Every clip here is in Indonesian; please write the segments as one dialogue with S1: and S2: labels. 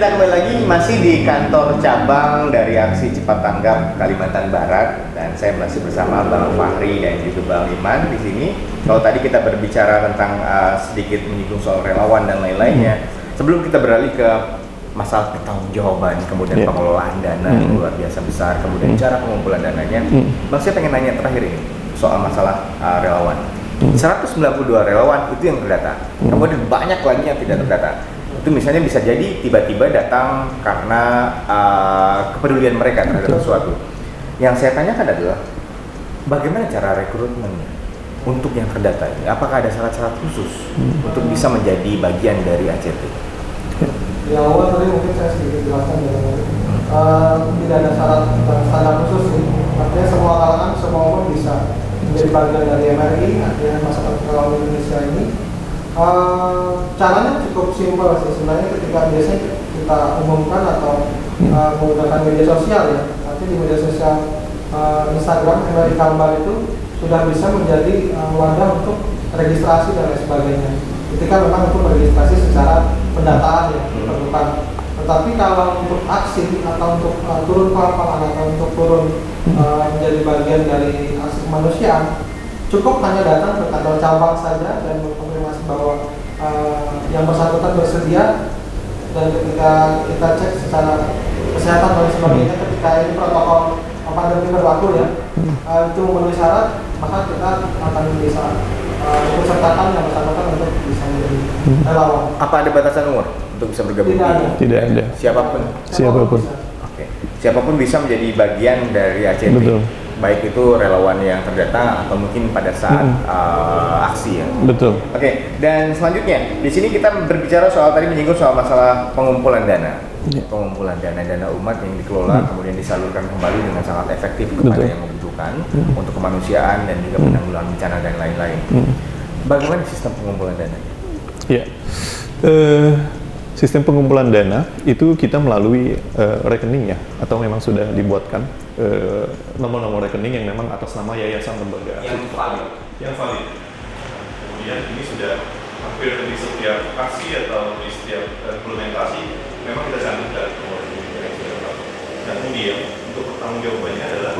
S1: kita kembali lagi masih di kantor cabang dari Aksi Cepat Tanggap Kalimantan Barat, dan saya masih bersama Bang Fahri dan juga Bang Iman di sini. Kalau tadi kita berbicara tentang sedikit menyinggung soal relawan dan lain-lainnya, sebelum kita beralih ke masalah pertanggungjawaban, kemudian pengelolaan dana yang luar biasa besar, kemudian cara pengumpulan dananya, Bang, saya pengen nanya terakhir ini soal masalah relawan. 192 relawan itu yang terdata, kemudian banyak lagi yang tidak terdata. Itu misalnya bisa jadi tiba-tiba datang karena kepedulian mereka terhadap sesuatu. Yang saya tanyakan adalah bagaimana cara rekrutmennya untuk yang terdata ini? Apakah ada syarat-syarat khusus untuk bisa menjadi bagian dari ACT?
S2: Di awal tadi mungkin saya sedikit jelaskan ya. Tidak ada syarat standar khusus sih. Artinya semua kalangan, semua umur bisa menjadi bagian dari MRI, artinya masyarakat relawan Indonesia ini. Caranya cukup simpel sih sebenarnya. Ketika biasanya kita umumkan atau menggunakan media sosial ya, nanti di media sosial Instagram MRI Kalbar itu sudah bisa menjadi wadah untuk registrasi dan lain sebagainya. Ketika memang untuk registrasi secara pendataan ya diperlukan. Tetapi kalau untuk aksi atau untuk turun ke lapangan atau untuk turun menjadi bagian dari aksi kemanusiaan, cukup hanya datang ke kantor cabang saja dan mengkonfirmasi bahwa yang bersangkutan bersedia, dan ketika kita cek secara kesehatan dan sebagainya, ketika ini protokol pandemi berlaku ya, itu memenuhi syarat, maka kita akan bisa ikut sertakan yang bersangkutan untuk bisa menjadi relawan.
S1: Apa ada batasan umur untuk bisa bergabung?
S3: Tidak ada.
S1: Siapapun. Oke. Siapapun bisa menjadi bagian dari ACT.
S3: Betul.
S1: Baik itu relawan yang terdata atau mungkin pada saat aksi ya.
S3: Betul.
S1: Oke, dan selanjutnya di sini kita berbicara soal tadi menyinggung soal masalah pengumpulan dana. Pengumpulan dana umat yang dikelola kemudian disalurkan kembali dengan sangat efektif kepada yang membutuhkan untuk kemanusiaan dan juga penanggulangan bencana dan lain-lain. Bagaimana sistem pengumpulan dana?
S3: Ya. Sistem pengumpulan dana itu kita melalui rekening ya, atau memang sudah dibuatkan nomor-nomor rekening yang memang atas nama yayasan lembaga
S1: Yang valid.
S4: Kemudian ini sudah hampir di setiap aksi atau di setiap implementasi memang kita cantumkan nomor rekening yang sudah valid. Dan kemudian untuk pertanggungjawabannya adalah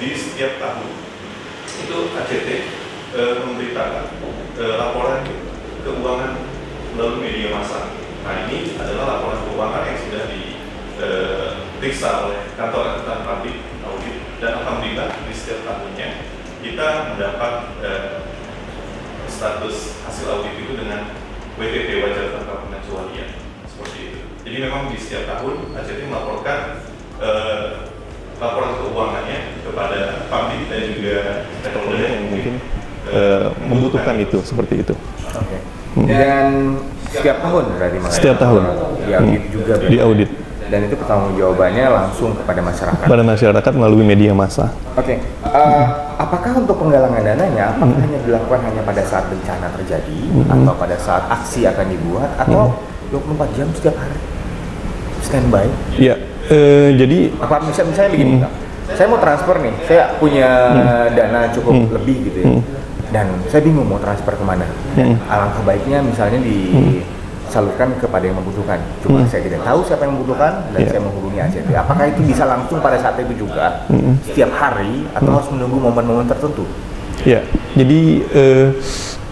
S4: di setiap tahun itu ACT memberitakan laporan keuangan melalui media massa. Nah, ini adalah laporan keuangan yang sudah diperiksa oleh kantor akuntan publik audit, dan alhamdulillah di setiap tahunnya kita mendapat status hasil audit itu dengan WTP, wajar tanpa pengecualian, seperti itu. Jadi memang di setiap tahun ACT melaporkan laporan keuangannya kepada publik dan juga stakeholder yang
S3: mungkin membutuhkan itu, seperti itu.
S1: Oke. Dan setiap tahun berarti Mas?
S3: Setiap tahun.
S1: Diaudit juga berarti?
S3: Diaudit.
S1: Dan itu pertanggungjawabannya langsung kepada masyarakat?
S3: Pada masyarakat melalui media massa.
S1: Oke. Apakah untuk penggalangan dananya, apakah hanya dilakukan hanya pada saat bencana terjadi, atau pada saat aksi akan dibuat, atau 24 jam setiap hari? Standby?
S3: Ya, jadi...
S1: Apa misalnya begini, saya mau transfer nih, saya punya dana cukup lebih gitu ya. Dan saya bingung mau transfer kemana. Alangkah baiknya misalnya disalurkan kepada yang membutuhkan. Cuma saya tidak tahu siapa yang membutuhkan dan saya menghubungi ACT. Apakah itu bisa langsung pada saat itu juga, setiap hari, atau harus menunggu momen-momen tertentu?
S3: Ya, jadi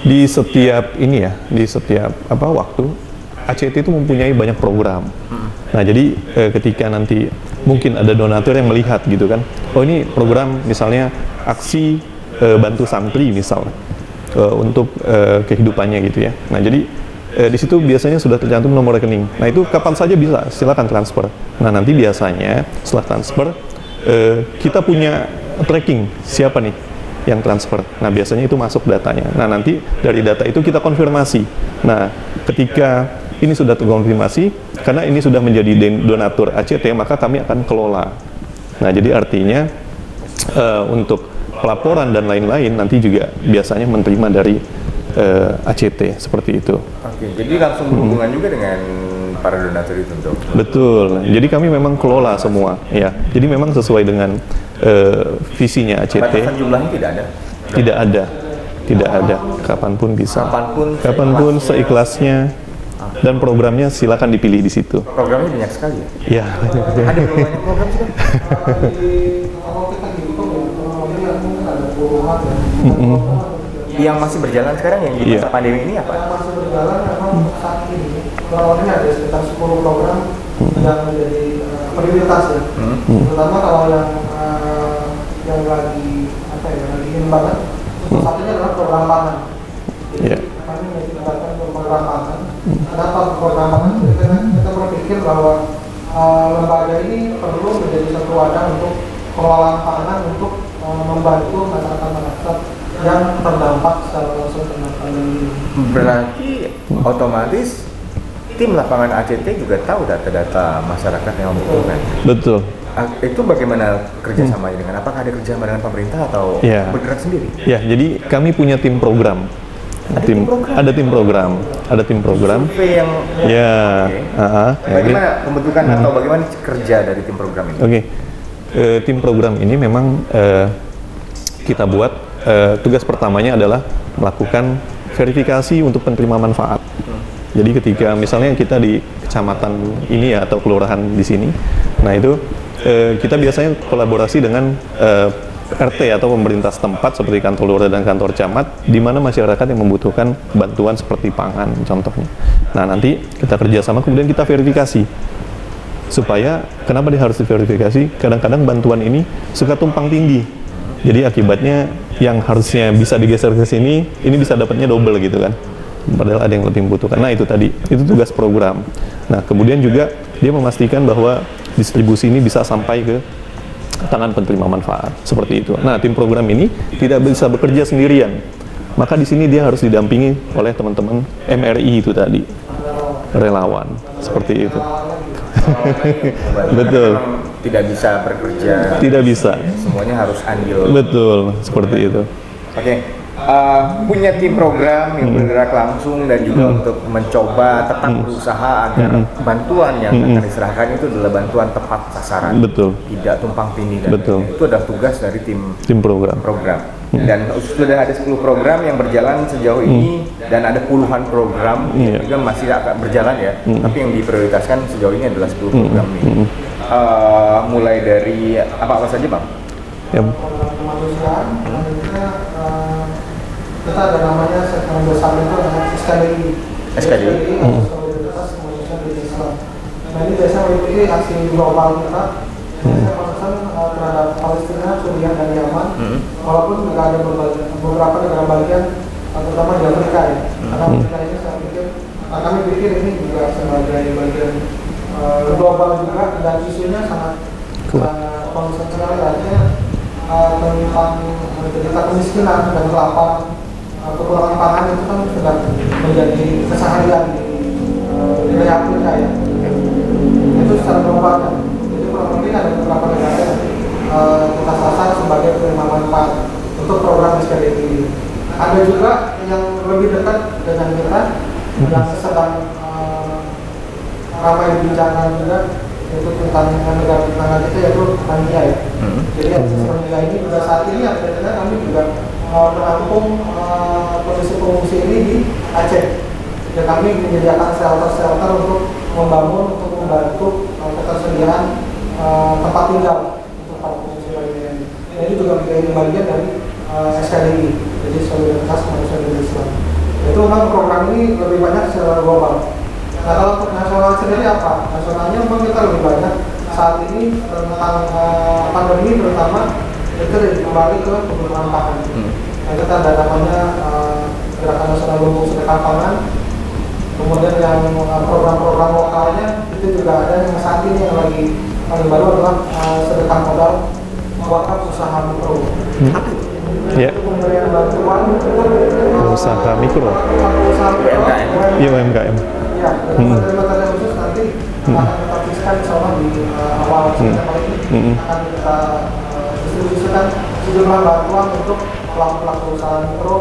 S3: di setiap waktu ACT itu mempunyai banyak program. Nah, jadi ketika nanti mungkin ada donatur yang melihat gitu kan, oh ini program misalnya aksi bantu santri misal untuk kehidupannya gitu ya. Nah, jadi di situ biasanya sudah tercantum nomor rekening. Nah, itu kapan saja bisa, silakan transfer. Nah, nanti biasanya setelah transfer kita punya tracking siapa nih yang transfer. Nah, biasanya itu masuk datanya. Nah, nanti dari data itu kita konfirmasi. Nah, ketika ini sudah terkonfirmasi, karena ini sudah menjadi donatur ACT, maka kami akan kelola. Nah, jadi artinya untuk pelaporan dan lain-lain nanti juga biasanya menerima dari ACT, seperti itu.
S1: Oke, jadi langsung berhubungan juga dengan para donatur itu dong?
S3: Betul, jadi kami memang kelola semua, ya. Jadi memang sesuai dengan visinya ACT.
S1: Batasan jumlahnya tidak ada?
S3: Tidak ada, kapanpun bisa.
S1: Kapanpun
S3: seikhlasnya. Dan programnya silakan dipilih di situ.
S1: Programnya banyak sekali ya?
S3: Ya.
S1: Ada berapa banyak program sih kan?
S2: Kalau kita hitung ya, kurang lebih mungkin ada puluhan ya.
S1: Yang masih berjalan sekarang yang di masa
S3: Iya.
S1: pandemi ini apa?
S2: Yang masih berjalan memang untuk saat ini kurang lebih ada sekitar 10 program yang menjadi prioritas ya. Terutama kalau yang lagi apa ya, lagi ingin banget. Salah satunya adalah program pangan. Jadi
S3: Iya.
S2: kami menyediakan program pangan. Kenapa program pangan? Kita berpikir bahwa lembaga ini perlu menjadi satu wadah untuk pengelolaan pangan untuk membantu masyarakat yang terdampak secara langsung kena pandemi.
S1: Berarti otomatis tim lapangan ACT juga tahu data-data masyarakat yang membutuhkan.
S3: Betul.
S1: Itu bagaimana kerjasamanya dengan? Apakah ada kerjasama dengan pemerintah atau
S3: Iya.
S1: bergerak sendiri?
S3: Ya, jadi kami punya tim program. Ada tim program.
S1: Survei yang
S3: Ya.
S1: Oke. Bagaimana pembentukan atau bagaimana kerja dari tim program ini?
S3: Oke. Tim program ini memang kita buat tugas pertamanya adalah melakukan verifikasi untuk penerima manfaat. Jadi ketika misalnya kita di kecamatan ini ya atau kelurahan di sini, nah itu kita biasanya kolaborasi dengan RT atau pemerintah setempat seperti kantor lurah dan kantor camat, di mana masyarakat yang membutuhkan bantuan seperti pangan contohnya. Nah nanti kita kerjasama kemudian kita verifikasi. Supaya kenapa dia harus diverifikasi? Kadang-kadang bantuan ini suka tumpang tindih. Jadi akibatnya yang harusnya bisa digeser ke sini, ini bisa dapatnya double gitu kan. Padahal ada yang lebih membutuhkan. Nah itu tadi, itu tugas program. Nah kemudian juga dia memastikan bahwa distribusi ini bisa sampai ke tangan penerima manfaat, seperti itu. Nah tim program ini tidak bisa bekerja sendirian. Maka di sini dia harus didampingi oleh teman-teman MRI itu tadi, relawan, seperti itu. Betul.
S1: Tidak bisa bekerja.
S3: Tidak bisa.
S1: Semuanya harus andil.
S3: Betul, seperti itu.
S1: Oke. Punya tim program yang bergerak langsung dan juga untuk mencoba tetap berusaha agar bantuan yang akan diserahkan itu adalah bantuan tepat sasaran.
S3: Betul.
S1: Tidak tumpang tindih dan
S3: Betul.
S1: lain-lain. Itu adalah tugas dari tim
S3: Program.
S1: Dan sudah ada 10 program yang berjalan sejauh ini dan ada puluhan program yang juga masih akan berjalan ya. Tapi yang diprioritaskan sejauh ini adalah 10 program ini. Mulai dari apa saja Bang?
S3: Ya.
S2: Program kemanusiaan, kita ada namanya segmen besar itu namanya SKDI.
S1: SKDI.
S2: Solidaritas Kemanusiaan di Islam. Nah ini biasanya meliputi aksi global kita. Biasanya concern terhadap Palestina, Suriah, dan Yaman. Walaupun juga ada beberapa negara bagian, terutama di Afrika ya. Karena Afrika ini saya pikir, kami pikir ini juga sebagai bagian global juga dan isunya sangat concern sekali, artinya tentang cerita kemiskinan dan kelaparan, kekurangan pangan itu kan sudah menjadi keseharian di Afrika ya. Itu secara global kan. Jadi kurang lebih ada beberapa negara yang kita sasar sebagai penerima manfaat untuk program SKDI. Ada juga yang lebih dekat dengan kita yang sedang ramai dibicarakan juga, yaitu tentang negara tetangga kita yaitu Tanzania ya. Jadi Tanzania ini juga saat ini akhirnya kami juga menampung kondisi pengungsi ini di Aceh. Dan kami menyediakan shelter-shelter untuk membantu ketersediaan tempat tinggal untuk para pengungsi lainnya. Ini juga menjadi bagian dari SKDI, jadi Solidaritas Kemanusiaan di Islam. Itu memang program ini lebih banyak secara global. Nah kalau untuk nasional sendiri apa? Nasionalnya memang kita lebih banyak saat ini tentang pandemi terutama itu kembali ke kebutuhan pangan. Nah kita ada namanya Gerakan Nasional Lumbung Sedekah Pangan. Kemudian yang program-program lokalnya itu juga ada yang saat ini yang lagi paling baru adalah sedekah modal wakaf usaha mikro.
S3: Ya.
S2: Pemberian bantuan untuk
S3: Usaha mikro.
S2: UMKM.
S3: Iya UMKM.
S2: Ya, materi khusus nanti akan kita pisahkan insya di awal September ini akan kita distribusikan sejumlah bantuan untuk pelaku-pelaku usaha mikro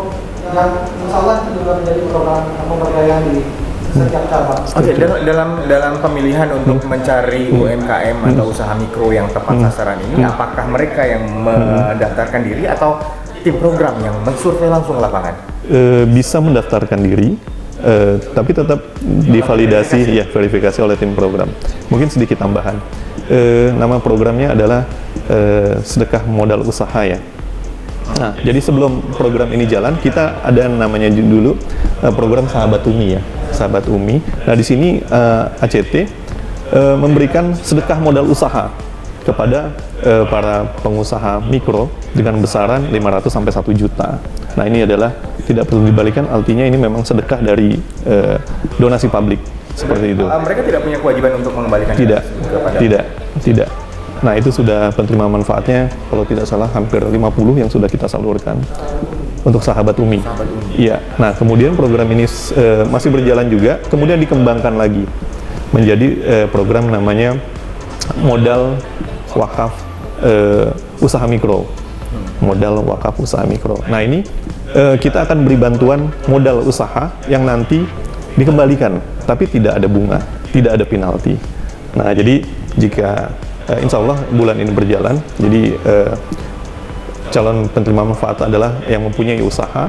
S2: yang insya Allah itu juga menjadi program pemberdayaan di setiap cabang.
S1: Oke, dalam pemilihan untuk mencari UMKM atau usaha mikro yang tepat sasaran ini, apakah mereka yang mendaftarkan diri atau tim program yang mensurvei langsung ke lapangan?
S3: Bisa mendaftarkan diri, tapi tetap divalidasi, ya verifikasi oleh tim program. Mungkin sedikit tambahan, nama programnya adalah sedekah modal usaha ya. Nah, jadi sebelum program ini jalan, kita ada namanya dulu program Sahabat Umi ya, Sahabat Umi. Nah, di sini ACT memberikan sedekah modal usaha kepada para pengusaha mikro dengan besaran 500 sampai 1 juta. Nah, ini adalah tidak perlu dibalikan, artinya ini memang sedekah dari donasi publik seperti itu.
S1: Mereka tidak punya kewajiban untuk mengembalikan
S3: Tidak,
S1: kepada
S3: tidak. Nah, itu sudah penerima manfaatnya, kalau tidak salah hampir 50 yang sudah kita salurkan untuk Sahabat Umi. Iya. Nah, kemudian program ini masih berjalan juga, kemudian dikembangkan lagi menjadi program namanya Modal Wakaf Usaha Mikro. Modal Wakaf Usaha Mikro. Nah, ini kita akan beri bantuan modal usaha yang nanti dikembalikan, tapi tidak ada bunga, tidak ada penalti. Nah, jadi jika insya Allah bulan ini berjalan, jadi calon penerima manfaat adalah yang mempunyai usaha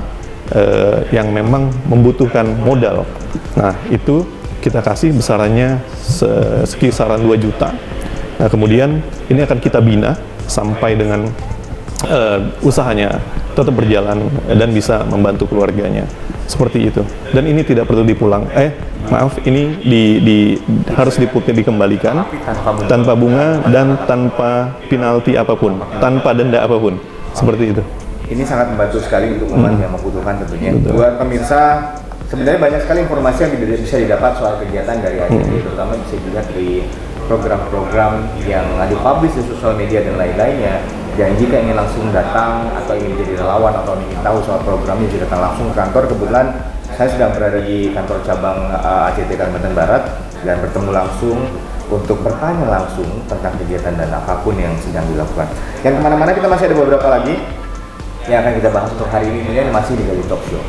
S3: yang memang membutuhkan modal. Nah, itu kita kasih besarannya sekisaran 2 juta. Nah, kemudian ini akan kita bina sampai dengan usahanya tetap berjalan dan bisa membantu keluarganya. Seperti itu. Dan ini tidak perlu dipulang. Ini harus dikembalikan tanpa bunga dan tanpa penalti apapun, tanpa denda apapun. Seperti itu.
S1: Ini sangat membantu sekali untuk membantu yang membutuhkan tentunya. Buat pemirsa, sebenarnya banyak sekali informasi yang bisa didapat soal kegiatan dari ACT, terutama bisa dilihat dari program-program yang dipublish di sosial media dan lain-lainnya. Dan jika ingin langsung datang atau ingin menjadi relawan atau ingin tahu soal programnya, bisa datang langsung ke kantor. Kebetulan saya sedang berada di kantor cabang ACT Kalimantan Barat dan bertemu langsung untuk bertanya langsung tentang kegiatan dan apapun yang sedang dilakukan. Dan kemana-mana kita masih ada beberapa lagi yang akan kita bahas untuk hari ini, masih di Gali Talk Show.